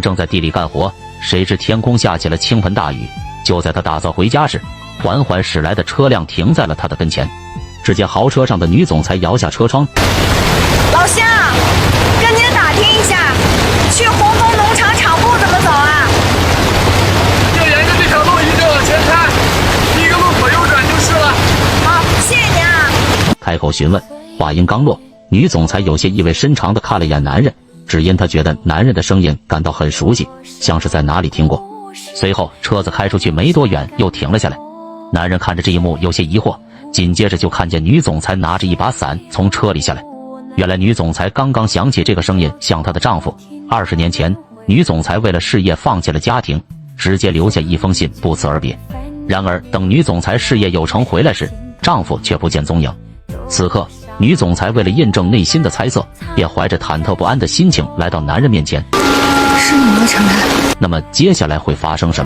正在地里干活，谁知天空下起了倾盆大雨。就在他打算回家时，缓缓驶来的车辆停在了他的跟前。只见豪车上的女总裁摇下车窗：“老乡，跟您打听一下，去红枫农场场部怎么走啊？”“就沿着这条路一直往前开，第一个路口右转就是了。”“好，谢谢您啊。”开口询问，话音刚落，女总裁有些意味深长地看了眼男人，只因她觉得男人的声音感到很熟悉，像是在哪里听过。随后车子开出去没多远又停了下来，男人看着这一幕有些疑惑，紧接着就看见女总裁拿着一把伞从车里下来。原来女总裁刚刚想起这个声音像她的丈夫。20年前，女总裁为了事业放弃了家庭，直接留下一封信不辞而别。然而等女总裁事业有成回来时，丈夫却不见踪影。此刻女总裁为了印证内心的猜测，便怀着忐忑不安的心情来到男人面前。是你没承认。那么接下来会发生什么？